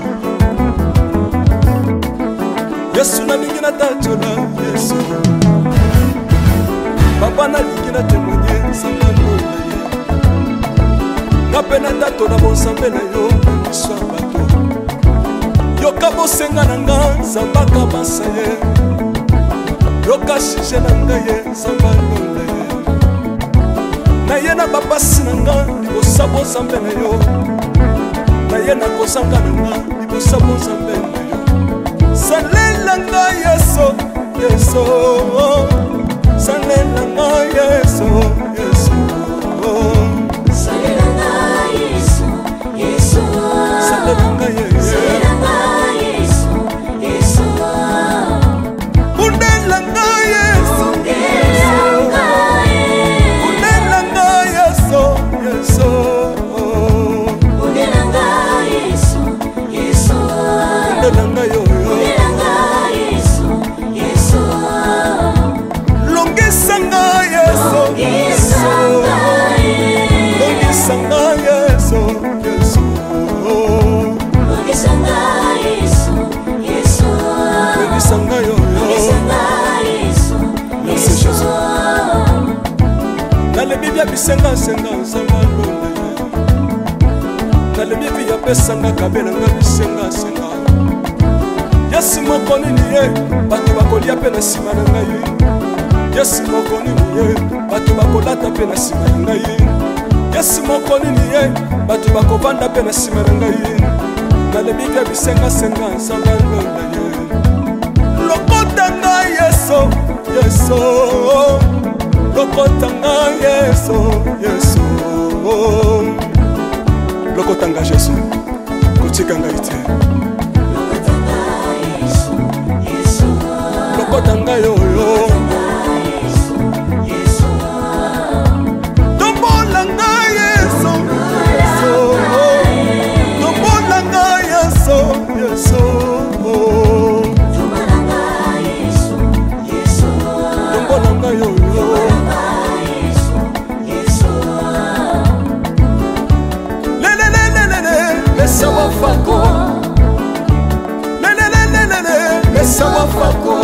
Yesu na lingina tatola Yesu. Papa na lingina témoigner sangalo. Napena tato na bonsambe na yo sabato. Yoka bosenga na nga zambaka basaye. Yoka shije na nga ye zambalo na ye. Na ye na babasi na nga libosa bonsambe na yo. Na ye na kosanga na nga libosa bonsambe na yo. Salela Salelanga yeso, yeso. Salelanga yeso, yeso. Salelanga yeso, yeso. Salelanga yeso, yeso. Undelanga yeso, undelanga yeso, yeso. Undelanga yeso, yeso. Undelanga yo. Longisanga yeso, yeso. Longisanga yeso, yeso. Longisanga yeso, yeso. Longisanga yo. Longisanga yeso, yeso. Nalebi bia bisenga senga sanga londe. Nalebi bia pesanga kabela nga bisenga senga. Yesi moko nini ye, bato bakolia pe na sima na ngai. Yesi moko nini ye, bato bakolata pe na sima na ngai. Yesi moko nini ye, bato bakovanda pe na sima na ngai. Nalebi bia bisenga senga sanga londe ye. Lokota ngai yeso, yeso. Lokota ngai yeso, yeso. Lokota ngai yeso, kotika ngai te. Lokotanga yo yo, tombolanga yeso, yeso, tombolanga yeso, yeso, tombolanga yeso, yeso, tombolanga yo yo, le le le le le le, laisse moi fako, le le le le le le, laisse moi fako.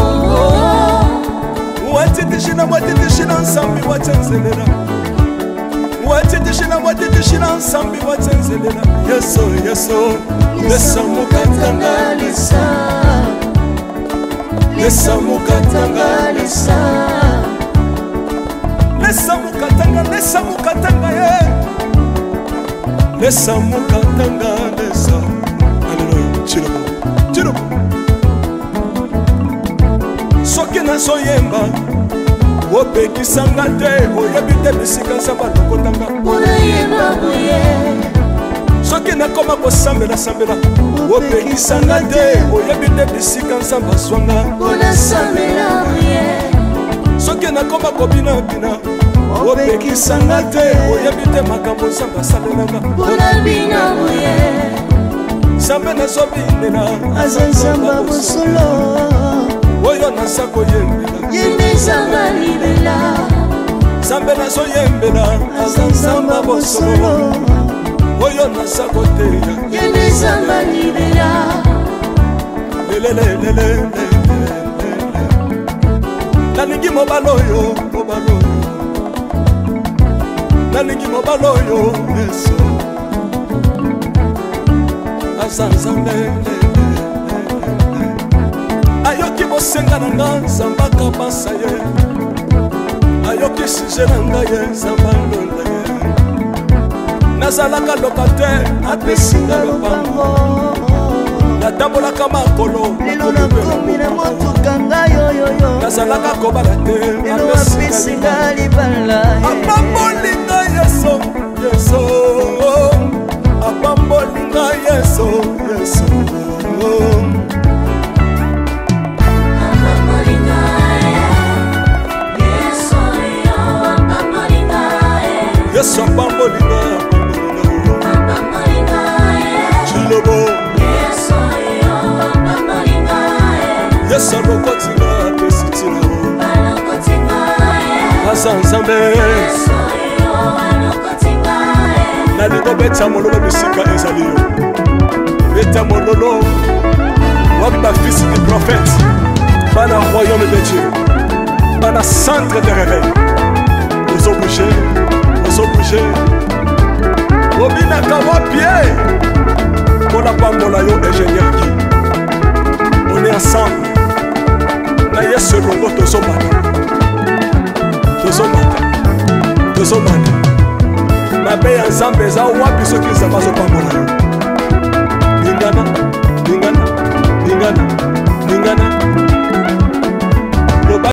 Watitishina watitishina nsambi watsenzelela. Watitishina watitishina nsambi watsenzelela. Yeso yeso. Lesa mukatanga lesa. Lesa mukatanga lesa. Lesa mukatanga lesa mukatanga ye. Lesa mukatanga lesa. Hallelujah. Chirobo. Chirobo. Soki nazoyemba opekisanga te oyebi te bisika nzambe alokotanga unayemba boye. Soki nakoma kosambela sambela opekisanga te oyebi te bisika nzambe azwanga unasambela boye. Soki nakoma kobina bina opekisanga te oyebi te makambo nzambe asalelanga unabina boye. nzambe nazobinela aza nzamba bosolo oyo naza koyembela yembezanga libela. nzambe nazoyembela aza nzamba bosolo oyo naza koteya yembezanga libela. lelelelelele nalingi mobala oyo mobala oyo nalingi mobala oyo yeso aza nzambe ayoki bosenga na nga nzamba kabasa ye ayoki suje na ngai ye nzamba ndonda ye nazalaka lokater apesinga lopango natambolaka makolo lelo nakomi na motuka ngai oyoyo nazalaka kobala te lelo apesinga libala apambolinga yeso yeso apambolinga yeso yeso Yesu apambolinga Chilobo Yesu alokotinga apesitina Asa nzambe nalingo beta mololo bisika ezali yo beta mololo wapi bafisi du prophète bana royaume de Dieu bana centre de réveil ozo bouger obinaka wapie mpona pambola yo ingénieur ki on est ensemble na yesu elongo tozomata mabe ya nzambe eza wapi soki nzambe azopambola yo lingana tokutana